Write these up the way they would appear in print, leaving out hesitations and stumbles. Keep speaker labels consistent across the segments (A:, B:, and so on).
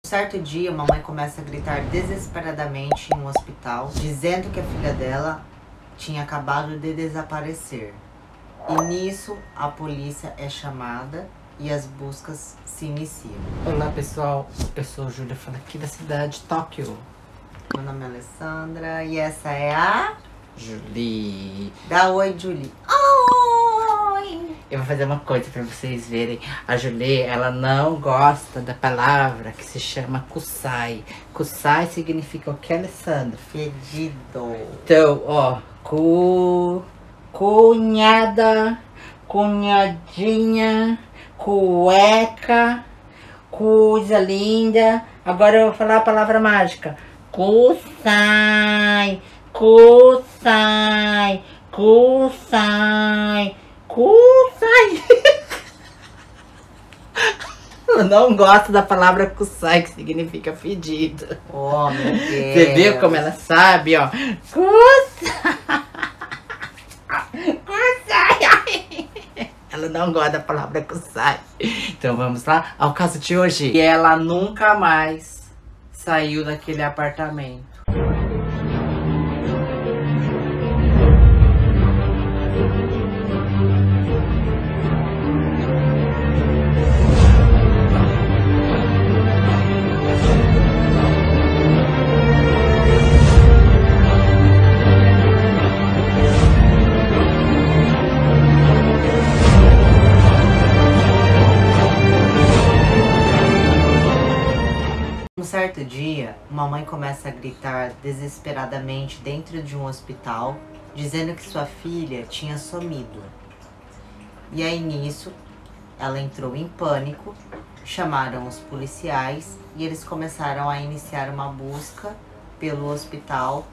A: Certo dia, uma mãe começa a gritar desesperadamente em um hospital, dizendo que a filha dela tinha acabado de desaparecer. E nisso, a polícia é chamada e as buscas se iniciam.
B: Olá pessoal, eu sou Júlia, falo aqui da cidade de Tóquio.
A: Meu nome é Alessandra e essa é a...
B: Julie.
A: Dá oi, Julie. Oi!
B: Eu vou fazer uma coisa pra vocês verem. A Julie, ela não gosta da palavra que se chama kusai. Kusai significa o que, Alessandra?
A: Fedido.
B: Então, ó, cunhada, cunhadinha, cueca, coisa linda. Agora eu vou falar a palavra mágica. Kusai, kusai, kusai, kusai. Eu não gosto da palavra kusai, que significa fedido.
A: Oh, meu Deus.
B: Você viu como ela sabe, ó? Kusai. Kusai. Ela não gosta da palavra kusai. Então vamos lá ao caso de hoje. E ela nunca mais saiu daquele apartamento.
A: Um certo dia, uma mãe começa a gritar desesperadamente dentro de um hospital, dizendo que sua filha tinha sumido. E aí nisso, ela entrou em pânico, chamaram os policiais e eles começaram a iniciar uma busca pelo hospital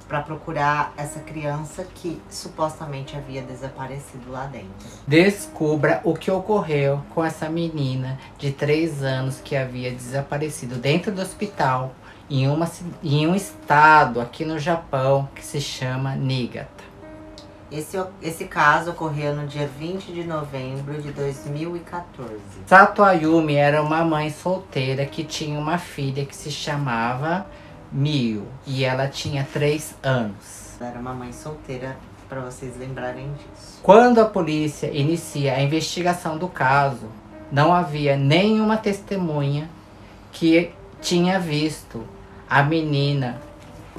A: para procurar essa criança que supostamente havia desaparecido lá dentro.
B: Descubra o que ocorreu com essa menina de 3 anos que havia desaparecido dentro do hospital em um estado aqui no Japão que se chama Niigata.
A: Esse caso ocorreu no dia 20 de novembro de 2014.
B: Sato Ayumi era uma mãe solteira que tinha uma filha que se chamava Miyu e ela tinha 3 anos.
A: Era uma mãe solteira, para vocês lembrarem disso.
B: Quando a polícia inicia a investigação do caso, não havia nenhuma testemunha que tinha visto a menina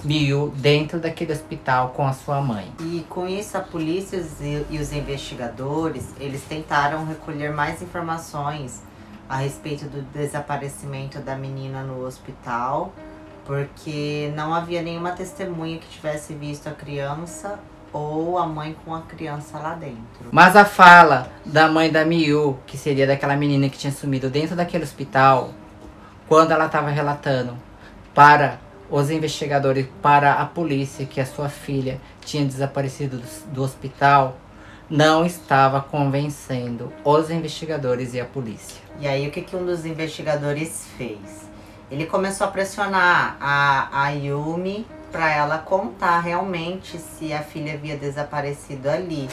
B: Miyu dentro daquele hospital com a sua mãe.
A: E com isso, a polícia e os investigadores, eles tentaram recolher mais informações a respeito do desaparecimento da menina no hospital, porque não havia nenhuma testemunha que tivesse visto a criança ou a mãe com a criança lá dentro.
B: Mas a fala da mãe da Miyu, que seria daquela menina que tinha sumido dentro daquele hospital, quando ela estava relatando para os investigadores, para a polícia, que a sua filha tinha desaparecido do hospital, não estava convencendo os investigadores e a polícia.
A: E aí o que um dos investigadores fez? Ele começou a pressionar a Ayumi para ela contar realmente se a filha havia desaparecido ali.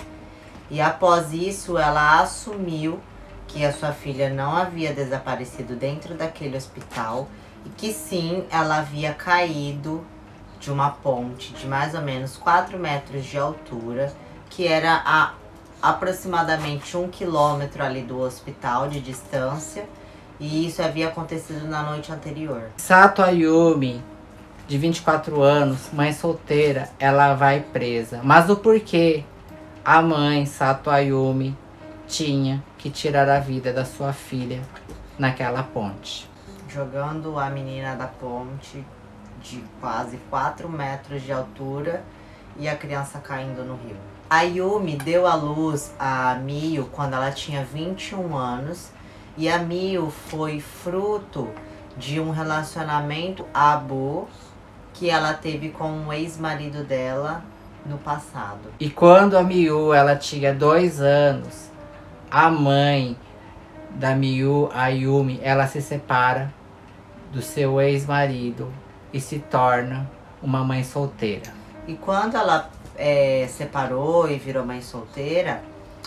A: E após isso, ela assumiu que a sua filha não havia desaparecido dentro daquele hospital e que sim, ela havia caído de uma ponte de mais ou menos 4 metros de altura, que era a aproximadamente 1 quilômetro ali do hospital de distância. E isso havia acontecido na noite anterior.
B: Sato Ayumi, de 24 anos, mãe solteira, ela vai presa. Mas o porquê a mãe, Sato Ayumi, tinha que tirar a vida da sua filha naquela ponte?
A: Jogando a menina da ponte de quase 4 metros de altura e a criança caindo no rio. A Ayumi deu à luz a Miyu quando ela tinha 21 anos. E a Miyu foi fruto de um relacionamento abu que ela teve com um ex-marido dela no passado.
B: E quando a Miyu ela tinha 2 anos, a mãe da Miyu, a Ayumi, ela se separa do seu ex-marido e se torna uma mãe solteira.
A: E quando ela separou e virou mãe solteira,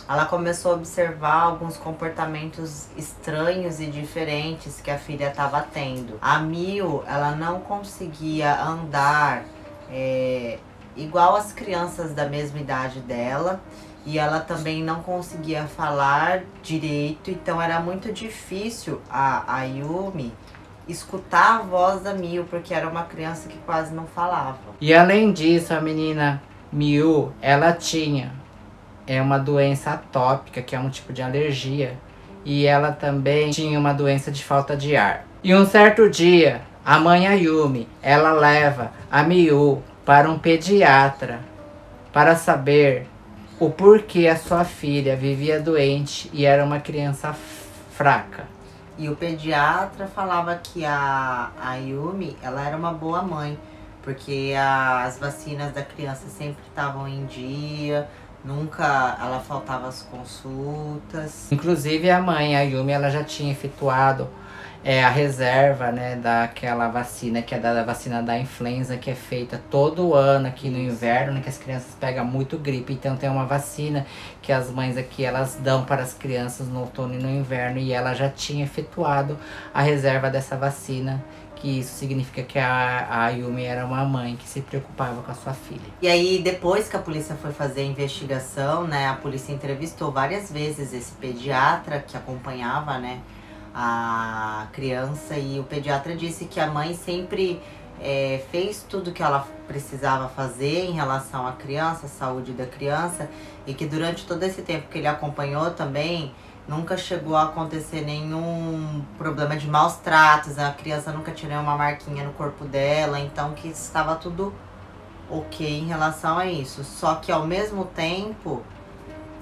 A: ela começou a observar alguns comportamentos estranhos e diferentes que a filha estava tendo. A Mil, ela não conseguia andar igual as crianças da mesma idade dela, e ela também não conseguia falar direito, então era muito difícil a Yumi escutar a voz da Mil, porque era uma criança que quase não falava.
B: E além disso, a menina Miu, ela tinha uma doença atópica, que é um tipo de alergia, e ela também tinha uma doença de falta de ar. E um certo dia, a mãe Ayumi, ela leva a Miu para um pediatra para saber o porquê a sua filha vivia doente e era uma criança fraca.
A: E o pediatra falava que a Ayumi, ela era uma boa mãe, porque as vacinas da criança sempre estavam em dia, nunca ela faltava as consultas.
B: Inclusive a mãe, a Yumi, ela já tinha efetuado a reserva, né, daquela vacina, que é da vacina da influenza, que é feita todo ano aqui no inverno, né, que as crianças pegam muito gripe. Então tem uma vacina que as mães aqui, elas dão para as crianças no outono e no inverno, e ela já tinha efetuado a reserva dessa vacina. Que isso significa que a Yumi era uma mãe que se preocupava com a sua filha.
A: E aí, depois que a polícia foi fazer a investigação, né, a polícia entrevistou várias vezes esse pediatra que acompanhava, né, a criança, e o pediatra disse que a mãe sempre fez tudo que ela precisava fazer em relação à criança, à saúde da criança, e que durante todo esse tempo que ele acompanhou também, nunca chegou a acontecer nenhum problema de maus tratos, a criança nunca tinha nenhuma marquinha no corpo dela, então que estava tudo ok em relação a isso. Só que ao mesmo tempo,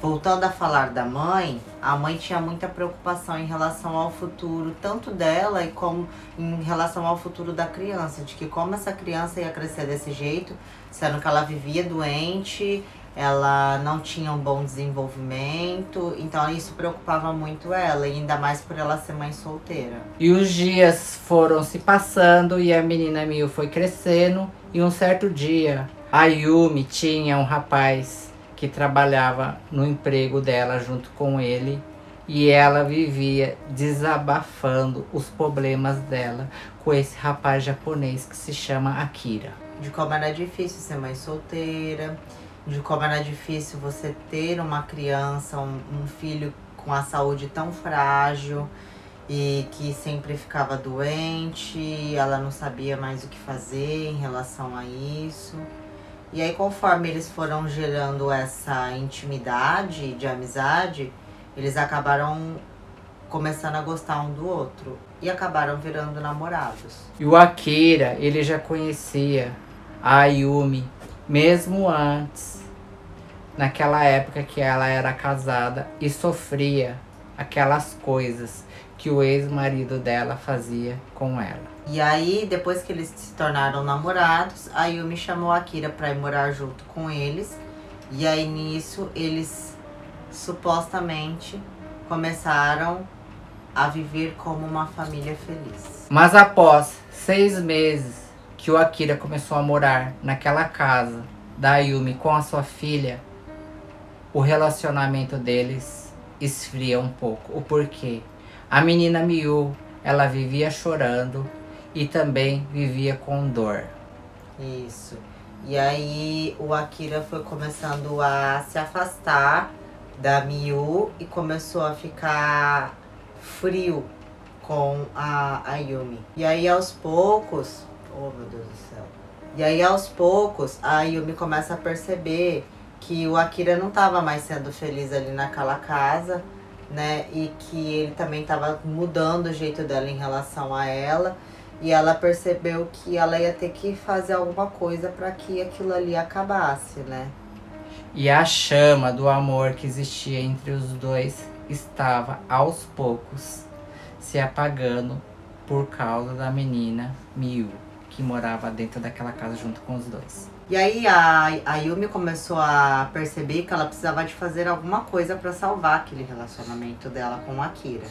A: voltando a falar da mãe, a mãe tinha muita preocupação em relação ao futuro, tanto dela e como em relação ao futuro da criança, de que como essa criança ia crescer desse jeito, sendo que ela vivia doente, ela não tinha um bom desenvolvimento, então isso preocupava muito ela, e ainda mais por ela ser mãe solteira.
B: E os dias foram se passando e a menina Miu foi crescendo, e um certo dia a Yumi tinha um rapaz que trabalhava no emprego dela junto com ele, e ela vivia desabafando os problemas dela com esse rapaz japonês que se chama Akira.
A: De como era difícil ser mãe solteira, de como era difícil você ter uma criança, um filho com a saúde tão frágil e que sempre ficava doente, ela não sabia mais o que fazer em relação a isso. E aí, conforme eles foram gerando essa intimidade de amizade, eles acabaram começando a gostar um do outro e acabaram virando namorados.
B: E o Akira, ele já conhecia a Ayumi mesmo antes, naquela época que ela era casada e sofria aquelas coisas que o ex-marido dela fazia com ela.
A: E aí, depois que eles se tornaram namorados, a Yumi chamou a Akira pra ir morar junto com eles. E aí, nisso, eles supostamente começaram a viver como uma família feliz.
B: Mas após 6 meses que o Akira começou a morar naquela casa da Yumi com a sua filha, o relacionamento deles esfria um pouco. O porquê? A menina Miu, ela vivia chorando e também vivia com dor.
A: Isso. E aí o Akira foi começando a se afastar da Miu e começou a ficar frio com a Yumi. E aí aos poucos, oh meu Deus do céu. E aí aos poucos a Yumi começa a perceber que o Akira não estava mais sendo feliz ali naquela casa, né? E que ele também estava mudando o jeito dela em relação a ela. E ela percebeu que ela ia ter que fazer alguma coisa para que aquilo ali acabasse, né?
B: E a chama do amor que existia entre os dois estava aos poucos se apagando por causa da menina Miu, que morava dentro daquela casa junto com os dois.
A: E aí a Yumi começou a perceber que ela precisava de fazer alguma coisa para salvar aquele relacionamento dela com o Akira.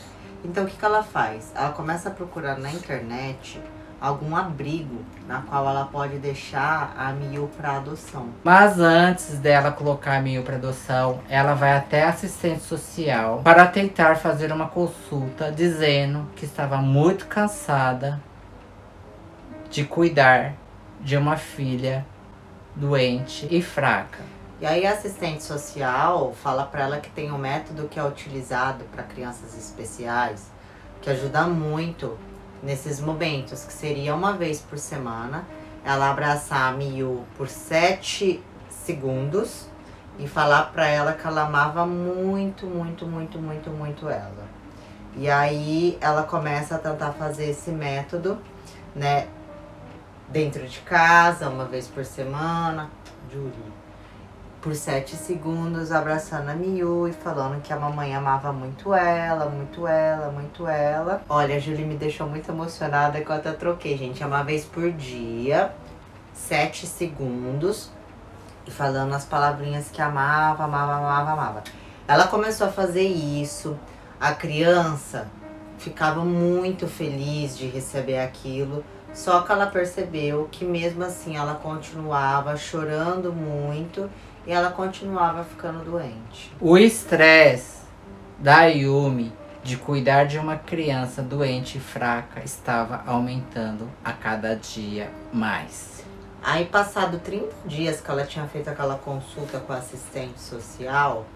A: Então o que ela faz? Ela começa a procurar na internet algum abrigo na qual ela pode deixar a Miyu para adoção.
B: Mas antes dela colocar a Miyu para adoção, ela vai até a assistente social para tentar fazer uma consulta, dizendo que estava muito cansada de cuidar de uma filha doente e fraca.
A: E aí a assistente social fala para ela que tem um método que é utilizado para crianças especiais, que ajuda muito nesses momentos, que seria uma vez por semana, ela abraçar a Miyu por 7 segundos e falar para ela que ela amava muito, muito, muito, muito, muito ela. E aí ela começa a tentar fazer esse método, né, dentro de casa, uma vez por semana, por 7 segundos, abraçando a Miyu e falando que a mamãe amava muito ela, muito ela, muito ela. Olha, a Julie me deixou muito emocionada que eu até troquei, gente. É uma vez por dia, 7 segundos, e falando as palavrinhas que amava, amava, amava, amava. Ela começou a fazer isso, a criança ficava muito feliz de receber aquilo, só que ela percebeu que mesmo assim ela continuava chorando muito e ela continuava ficando doente.
B: O estresse da Yumi de cuidar de uma criança doente e fraca estava aumentando a cada dia mais.
A: Aí, passado 30 dias que ela tinha feito aquela consulta com a assistente social,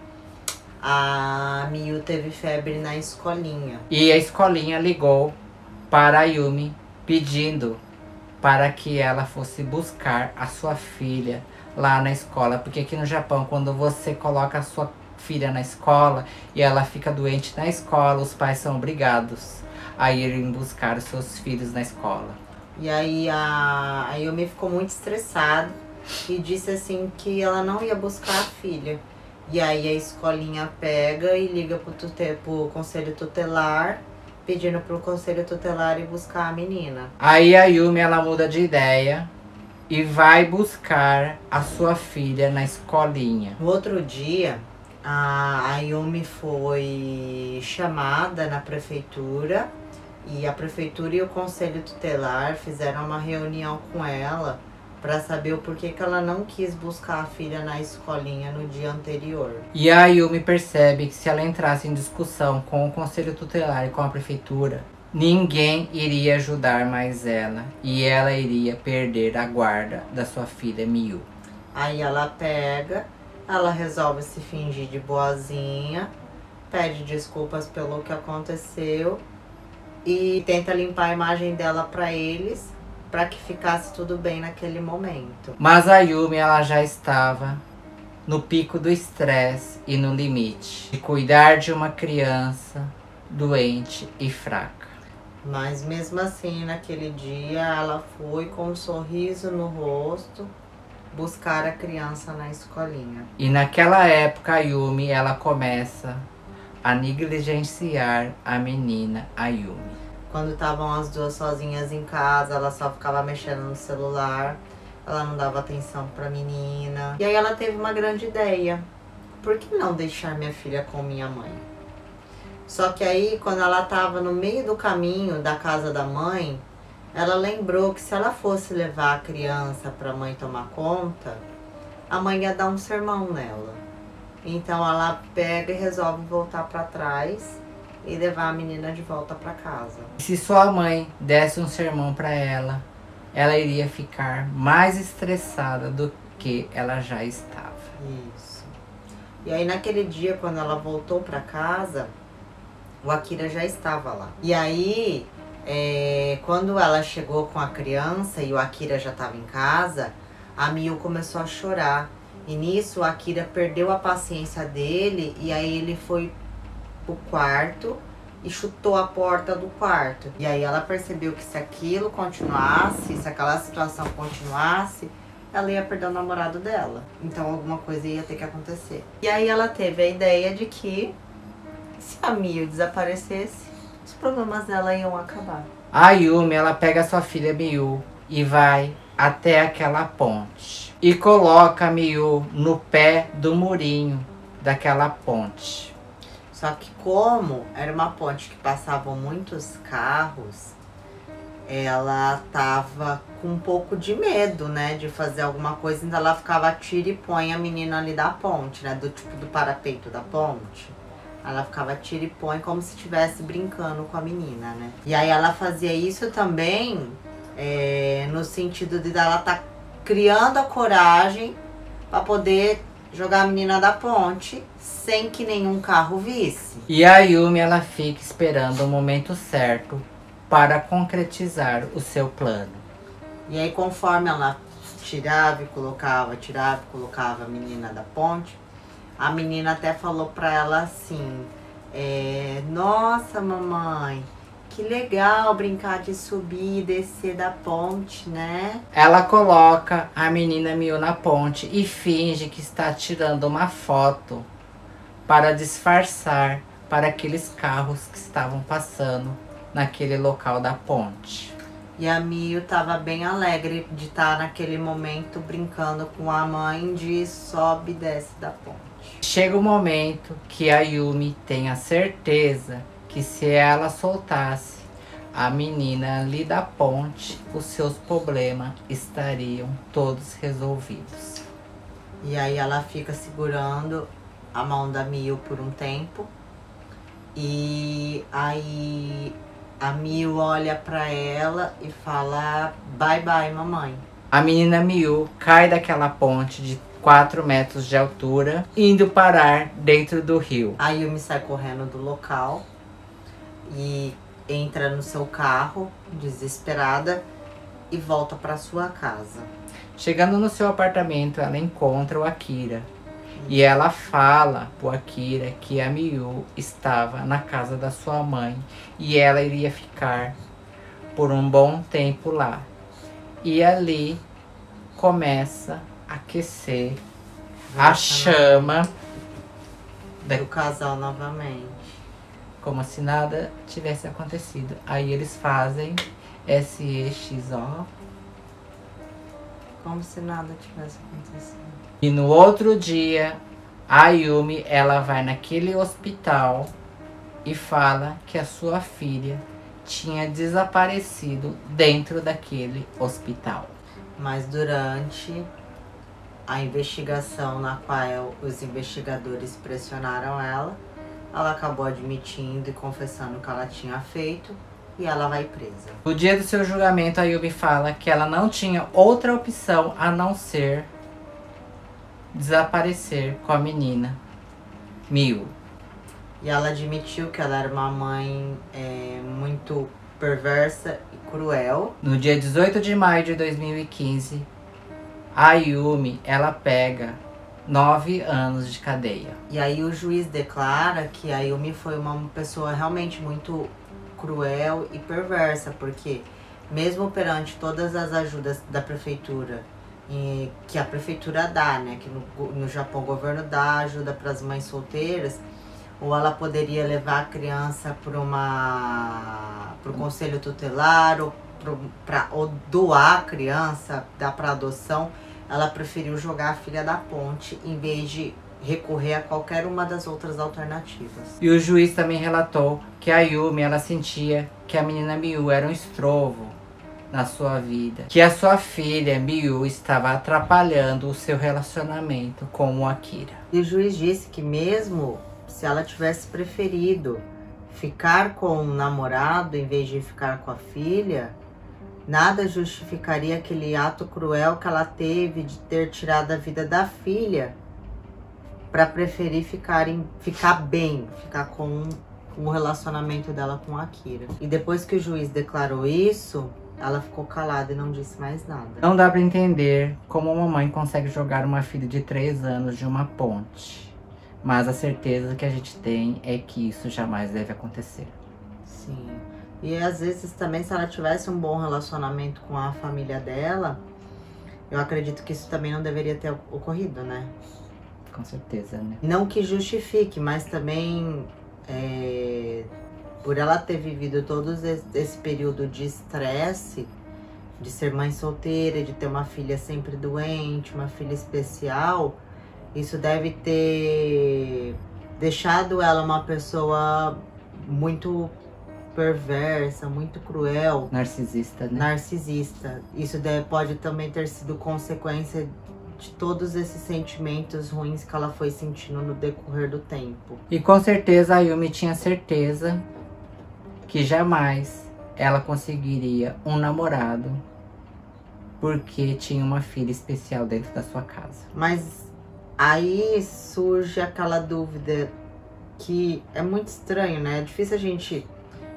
A: a Miyu teve febre na escolinha.
B: E a escolinha ligou para a Yumi pedindo para que ela fosse buscar a sua filha lá na escola. Porque aqui no Japão, quando você coloca a sua filha na escola e ela fica doente na escola, os pais são obrigados a irem buscar os seus filhos na escola.
A: E aí a Yumi ficou muito estressada e disse assim que ela não ia buscar a filha. E aí a escolinha pega e liga pro conselho tutelar, pedindo pro conselho tutelar ir buscar a menina.
B: Aí a Yumi, ela muda de ideia e vai buscar a sua filha na escolinha.
A: No outro dia, a Yumi foi chamada na prefeitura e a prefeitura e o conselho tutelar fizeram uma reunião com ela para saber o porquê que ela não quis buscar a filha na escolinha no dia anterior.
B: E a Yumi percebe que se ela entrasse em discussão com o conselho tutelar e com a prefeitura, ninguém iria ajudar mais ela e ela iria perder a guarda da sua filha Miyu.
A: Aí ela resolve se fingir de boazinha, pede desculpas pelo que aconteceu e tenta limpar a imagem dela para eles, para que ficasse tudo bem naquele momento.
B: Mas a Yumi, ela já estava no pico do estresse e no limite de cuidar de uma criança doente e fraca.
A: Mas mesmo assim, naquele dia, ela foi com um sorriso no rosto buscar a criança na escolinha.
B: E naquela época, a Yumi, ela começa a negligenciar a menina, a Yumi.
A: Quando estavam as duas sozinhas em casa, ela só ficava mexendo no celular. Ela não dava atenção pra menina. E aí ela teve uma grande ideia. Por que não deixar minha filha com minha mãe? Só que aí, quando ela tava no meio do caminho da casa da mãe, ela lembrou que se ela fosse levar a criança pra mãe tomar conta, a mãe ia dar um sermão nela. Então ela pega e resolve voltar pra trás e levar a menina de volta pra casa.
B: Se sua mãe desse um sermão pra ela, ela iria ficar mais estressada do que ela já estava.
A: Isso. E aí naquele dia, quando ela voltou pra casa, o Akira já estava lá. E aí, quando ela chegou com a criança e o Akira já estava em casa, a Miyu começou a chorar. E nisso o Akira perdeu a paciência dele e aí ele foi pro quarto e chutou a porta do quarto. E aí ela percebeu que se aquilo continuasse, se aquela situação continuasse, ela ia perder o namorado dela. Então alguma coisa ia ter que acontecer. E aí ela teve a ideia de que se a Miyu desaparecesse, os problemas dela iam acabar.
B: A Yumi, ela pega sua filha Miyu e vai até aquela ponte. E coloca a Miyu no pé do murinho daquela ponte.
A: Só que como era uma ponte que passavam muitos carros, ela tava com um pouco de medo, né, de fazer alguma coisa, então ela ficava tira e põe a menina ali da ponte, né, do tipo do parapeito da ponte. Ela ficava tira e põe como se estivesse brincando com a menina, né. E aí ela fazia isso também no sentido de ela tá criando a coragem para poder jogar a menina da ponte sem que nenhum carro visse.
B: E a Yumi, ela fica esperando o momento certo para concretizar o seu plano.
A: E aí, conforme ela tirava e colocava a menina da ponte, a menina até falou pra ela assim, nossa, mamãe, que legal brincar de subir e descer da ponte, né?
B: Ela coloca a menina Miu na ponte e finge que está tirando uma foto para disfarçar para aqueles carros que estavam passando naquele local da ponte.
A: E a Miu tava bem alegre de estar naquele momento brincando com a mãe de sobe e desce da ponte.
B: Chega o momento que a Yumi tem a certeza que se ela soltasse a menina ali da ponte, os seus problemas estariam todos resolvidos.
A: E aí ela fica segurando a mão da Miu por um tempo. E aí a Miu olha pra ela e fala, bye bye, mamãe.
B: A menina Miu cai daquela ponte de 4 metros de altura, indo parar dentro do rio.
A: A Yumi sai correndo do local e entra no seu carro, desesperada, e volta para sua casa.
B: Chegando no seu apartamento, ela encontra o Akira. E ela fala pro Akira que a Miu estava na casa da sua mãe e ela iria ficar por um bom tempo lá. E ali começa a aquecer a chama
A: do casal novamente.
B: Como se nada tivesse acontecido. Aí eles fazem SEXO.
A: Como se nada tivesse acontecido.
B: E no outro dia, a Yumi, ela vai naquele hospital e fala que a sua filha tinha desaparecido dentro daquele hospital.
A: Mas durante a investigação na qual os investigadores pressionaram ela acabou admitindo e confessando o que ela tinha feito e ela vai presa.
B: No dia do seu julgamento, a Yumi fala que ela não tinha outra opção a não ser desaparecer com a menina Miu.
A: E ela admitiu que ela era uma mãe muito perversa e cruel.
B: No dia 18 de maio de 2015, a Yumi, ela pega 9 anos de cadeia.
A: E aí o juiz declara que a Yumi foi uma pessoa realmente muito cruel e perversa, porque mesmo perante todas as ajudas da prefeitura, que a prefeitura dá, né, que no Japão o governo dá ajuda para as mães solteiras, ou ela poderia levar a criança para o conselho tutelar, ou doar a criança, dar para adoção, ela preferiu jogar a filha da ponte em vez de recorrer a qualquer uma das outras alternativas.
B: E o juiz também relatou que a Yumi, ela sentia que a menina Miu era um estrovo na sua vida, que a sua filha Miu estava atrapalhando o seu relacionamento com o Akira.
A: E o juiz disse que mesmo se ela tivesse preferido ficar com o namorado em vez de ficar com a filha, nada justificaria aquele ato cruel que ela teve de ter tirado a vida da filha para preferir ficar com o relacionamento dela com a Akira. E depois que o juiz declarou isso, ela ficou calada e não disse mais nada.
B: Não dá para entender como uma mãe consegue jogar uma filha de 3 anos de uma ponte. Mas a certeza que a gente tem é que isso jamais deve acontecer.
A: Sim. E às vezes também, se ela tivesse um bom relacionamento com a família dela, eu acredito que isso também não deveria ter ocorrido, né?
B: Com certeza, né?
A: Não que justifique, mas também por ela ter vivido todo esse período de estresse, de ser mãe solteira, de ter uma filha sempre doente, uma filha especial, isso deve ter deixado ela uma pessoa muito perversa, muito cruel.
B: Narcisista, né?
A: Narcisista. Isso pode também ter sido consequência de todos esses sentimentos ruins que ela foi sentindo no decorrer do tempo.
B: E com certeza a Yumi tinha certeza que jamais ela conseguiria um namorado porque tinha uma filha especial dentro da sua casa.
A: Mas aí surge aquela dúvida que é muito estranho, né? É difícil a gente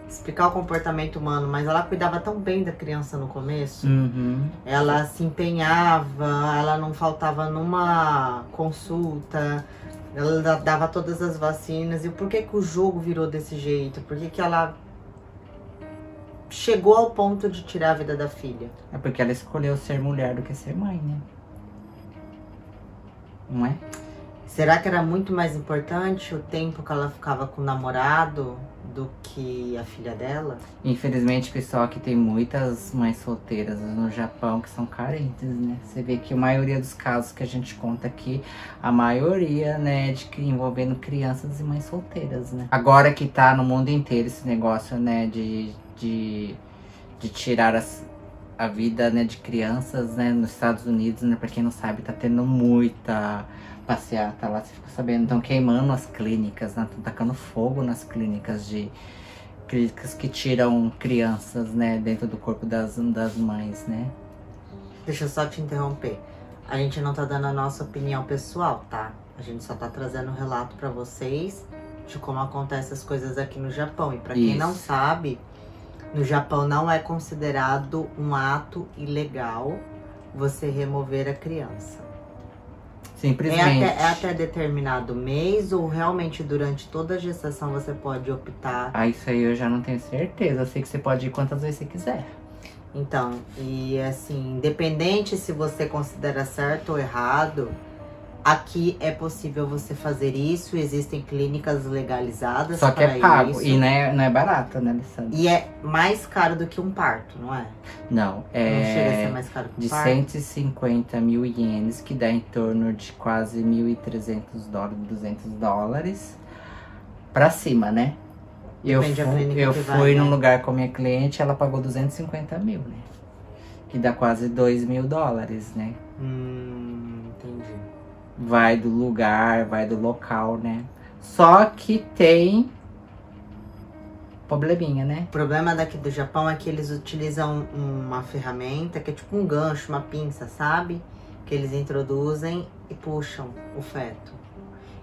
A: explicar o comportamento humano, mas ela cuidava tão bem da criança no começo.
B: Uhum.
A: Ela se empenhava, ela não faltava numa consulta, ela dava todas as vacinas. E por que que o jogo virou desse jeito? Por que que ela chegou ao ponto de tirar a vida da filha?
B: É porque ela escolheu ser mulher do que ser mãe, né? Não é?
A: Será que era muito mais importante o tempo que ela ficava com o namorado do que a filha dela?
B: Infelizmente, pessoal, que tem muitas mães solteiras no Japão que são carentes, né? Você vê que a maioria dos casos que a gente conta aqui, a maioria, né, envolvendo crianças e mães solteiras, né? Agora que tá no mundo inteiro esse negócio, né, de tirar a vida, né, de crianças, né, nos Estados Unidos, né? Pra quem não sabe, tá tendo muita passeata lá, você fica sabendo. Estão queimando as clínicas, né? Estão tacando fogo nas clínicas que tiram crianças, né, dentro do corpo das mães, né?
A: Deixa eu só te interromper. A gente não tá dando a nossa opinião pessoal, tá? A gente só tá trazendo um relato pra vocês de como acontecem as coisas aqui no Japão. E pra quem não sabe, no Japão não é considerado um ato ilegal você remover a criança.
B: Simplesmente.
A: É até determinado mês ou realmente durante toda a gestação você pode optar?
B: Ah, isso aí eu já não tenho certeza. Eu sei que você pode ir quantas vezes você quiser.
A: Então, e assim, independente se você considera certo ou errado, aqui é possível você fazer isso. Existem clínicas legalizadas.
B: Só que é pago.
A: Isso.
B: E não é barato, né, Alessandra?
A: E é mais caro do que um parto, não é?
B: Não,
A: Não chega a ser mais caro que um
B: de
A: parto?
B: 150 mil ienes, que dá em torno de quase 1.300 dólares, 200 dólares pra cima, né?
A: Depende da clínica
B: eu
A: que
B: fui
A: vai,
B: num
A: né?
B: lugar com minha cliente, ela pagou 250 mil, né? Que dá quase 2.000 dólares, né?
A: Entendi.
B: Vai do lugar, vai do local, né? Só que tem probleminha, né?
A: O problema daqui do Japão é que eles utilizam uma ferramenta que é tipo um gancho, uma pinça, sabe? Que eles introduzem e puxam o feto.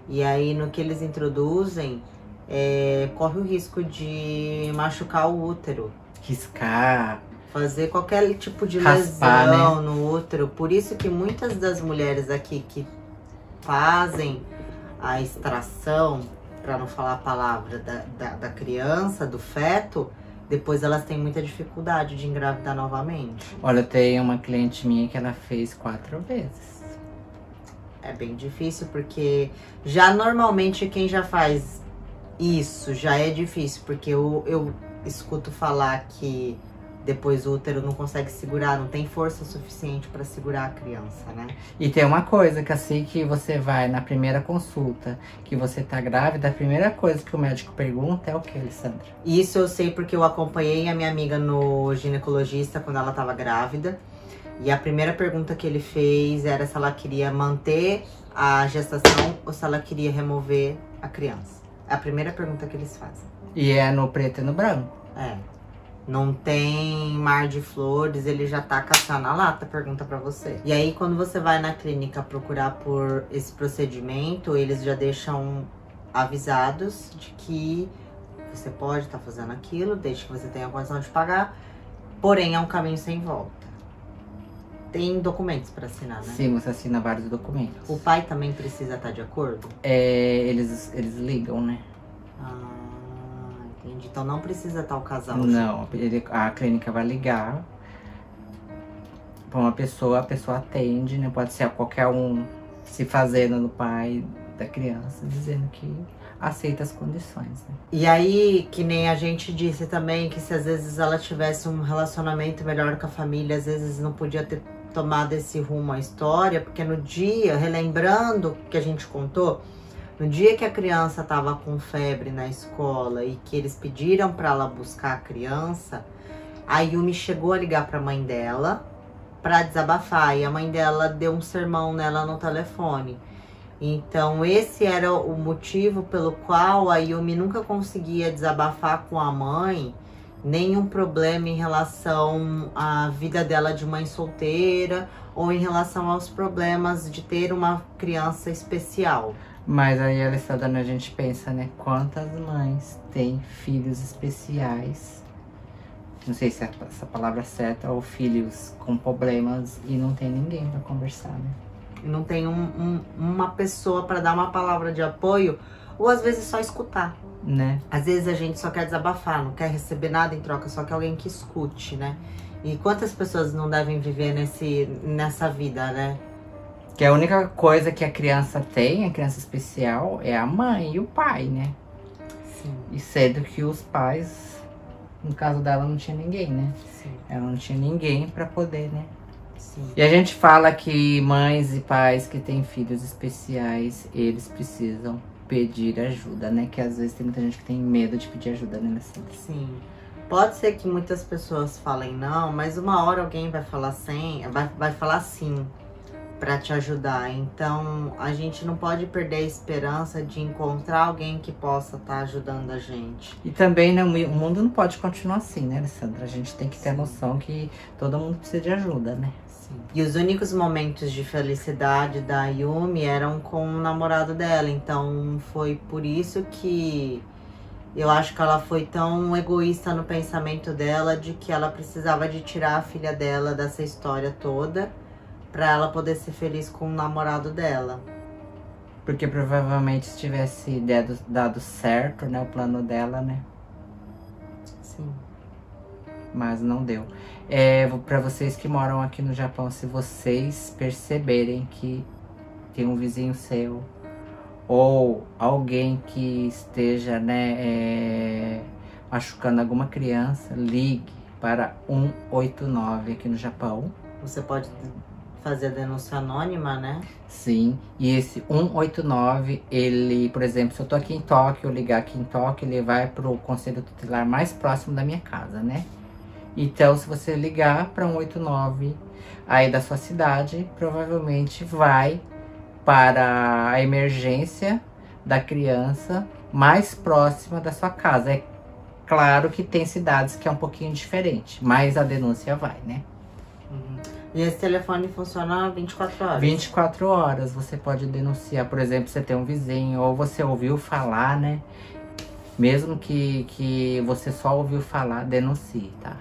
A: E aí, no que eles introduzem, corre o risco de machucar o útero.
B: Riscar.
A: Fazer qualquer tipo de
B: Raspar,
A: lesão,
B: né?
A: no útero. Por isso que muitas das mulheres aqui que fazem a extração, para não falar a palavra, da criança, do feto, depois elas têm muita dificuldade de engravidar novamente.
B: Olha, eu tenho uma cliente minha que ela fez 4 vezes.
A: É bem difícil, porque já normalmente quem já faz isso já é difícil, porque eu escuto falar que depois o útero não consegue segurar, não tem força suficiente para segurar a criança, né?
B: E tem uma coisa que assim que você vai na primeira consulta, que você tá grávida, a primeira coisa que o médico pergunta é o que, Alessandra?
A: Isso eu sei porque eu acompanhei a minha amiga no ginecologista quando ela estava grávida. E a primeira pergunta que ele fez era se ela queria manter a gestação ou se ela queria remover a criança. É a primeira pergunta que eles fazem.
B: E é no preto e no branco.
A: É. Não tem mar de flores, ele já tá caçando na lata, pergunta pra você. E aí, quando você vai na clínica procurar por esse procedimento, eles já deixam avisados de que você pode estar fazendo aquilo, desde que você tenha a condição de pagar. Porém, é um caminho sem volta. Tem documentos pra assinar, né?
B: Sim, você assina vários documentos.
A: O pai também precisa estar de acordo?
B: Eles ligam, né?
A: Entendi. Então não precisa estar o casal.
B: Não, a clínica vai ligar pra uma pessoa, a pessoa atende, né? Pode ser qualquer um se fazendo no pai da criança, dizendo que aceita as condições, né?
A: E aí, que nem a gente disse também, que se às vezes ela tivesse um relacionamento melhor com a família, às vezes não podia ter tomado esse rumo à história, porque no dia, relembrando o que a gente contou, No dia que a criança estava com febre na escola e que eles pediram para ela buscar a criança, a Yumi chegou a ligar para a mãe dela para desabafar. E a mãe dela deu um sermão nela no telefone. Então esse era o motivo pelo qual a Yumi nunca conseguia desabafar com a mãe nenhum problema em relação à vida dela de mãe solteira ou em relação aos problemas de ter uma criança especial.
B: Mas aí, Alessandra, a gente pensa, né? Quantas mães têm filhos especiais? Não sei se é essa palavra é certa, ou filhos com problemas e não tem ninguém para conversar, né?
A: Não tem uma pessoa para dar uma palavra de apoio, ou às vezes só escutar.
B: Né?
A: Às vezes a gente só quer desabafar, não quer receber nada em troca, só quer alguém que escute, né? E quantas pessoas não devem viver nessa vida, né?
B: Que a única coisa que a criança tem, a criança especial, é a mãe e o pai, né?
A: Sim.
B: E sendo que os pais, no caso dela, não tinha ninguém, né?
A: Sim.
B: Ela não tinha ninguém pra poder, né?
A: Sim.
B: E a gente fala que mães e pais que têm filhos especiais, eles precisam pedir ajuda, né? Que às vezes tem muita gente que tem medo de pedir ajuda, né, Alessandra?
A: Sim. Pode ser que muitas pessoas falem não, mas uma hora alguém vai falar vai falar sim para te ajudar. Então a gente não pode perder a esperança de encontrar alguém que possa estar ajudando a gente.
B: E também, né, o mundo não pode continuar assim, né, Alessandra? A gente tem que ter a noção que todo mundo precisa de ajuda, né?
A: Sim. E os únicos momentos de felicidade da Yumi eram com o namorado dela. Então foi por isso que eu acho que ela foi tão egoísta no pensamento dela de que ela precisava de tirar a filha dela dessa história toda pra ela poder ser feliz com o namorado dela.
B: Porque provavelmente se tivesse dado certo, né, o plano dela, né?
A: Sim.
B: Mas não deu. Pra vocês que moram aqui no Japão, se vocês perceberem que tem um vizinho seu ou alguém que esteja, né, machucando alguma criança, ligue para 189 aqui no Japão.
A: Você pode fazer a denúncia anônima, né?
B: Sim, e esse 189, ele, por exemplo, se eu tô aqui em Tóquio, eu ligar aqui em Tóquio, ele vai pro conselho tutelar mais próximo da minha casa, né? Então, se você ligar para 189 aí da sua cidade, provavelmente vai para a emergência da criança mais próxima da sua casa. É claro que tem cidades que é um pouquinho diferente, mas a denúncia vai, né?
A: Uhum. E esse telefone funciona 24 horas?
B: 24 horas você pode denunciar, por exemplo, você tem um vizinho ou você ouviu falar, né? Mesmo que você só ouviu falar, denuncie, tá?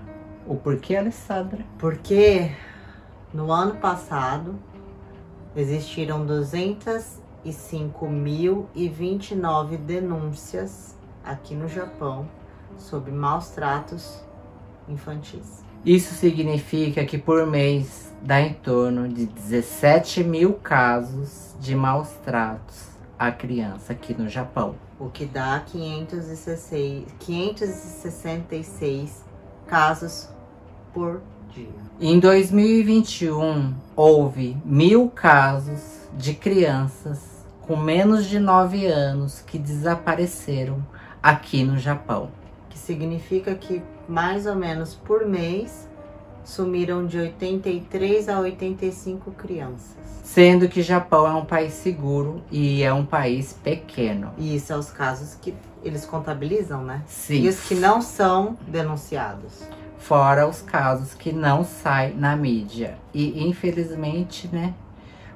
B: O porquê, Alessandra?
A: Porque no ano passado existiram 205.029 denúncias aqui no Japão sobre maus tratos infantis.
B: Isso significa que por mês dá em torno de 17 mil casos de maus tratos à criança aqui no Japão.
A: O que dá 566 casos por dia.
B: Em 2021, houve 1.000 casos de crianças com menos de 9 anos que desapareceram aqui no Japão.
A: Que significa que mais ou menos por mês sumiram de 83 a 85 crianças.
B: Sendo que o Japão é um país seguro e é um país pequeno.
A: E isso é os casos que eles contabilizam, né?
B: Sim.
A: E os que não são denunciados.
B: Fora os casos que não saem na mídia. E infelizmente, né,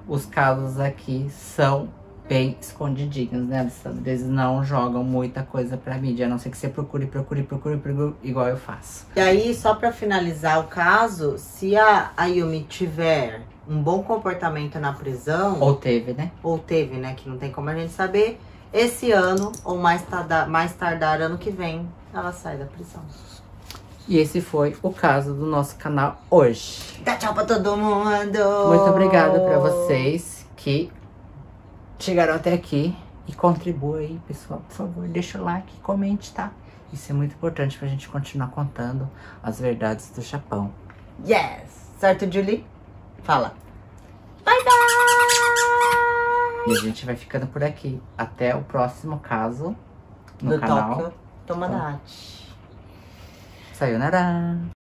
B: os casos aqui são bem escondidinhos, né, Alessandra? Eles não jogam muita coisa pra mídia, a não ser que você procure, igual eu faço.
A: E aí, só pra finalizar o caso, se a Yumi tiver um bom comportamento na prisão...
B: Ou teve, né?
A: Ou teve, né? Que não tem como a gente saber. Esse ano, ou mais tardar ano que vem, ela sai da prisão.
B: E esse foi o caso do nosso canal hoje.
A: Dá tchau pra todo mundo!
B: Muito obrigada pra vocês que chegaram até aqui. E contribua aí, pessoal. Por favor, deixa o like e comente, tá? Isso é muito importante pra gente continuar contando as verdades do Japão.
A: Yes! Certo, Julie? Fala. Bye, bye!
B: E a gente vai ficando por aqui. Até o próximo caso no
A: Do
B: canal
A: Tóquio Tomodachi.
B: Sayonara.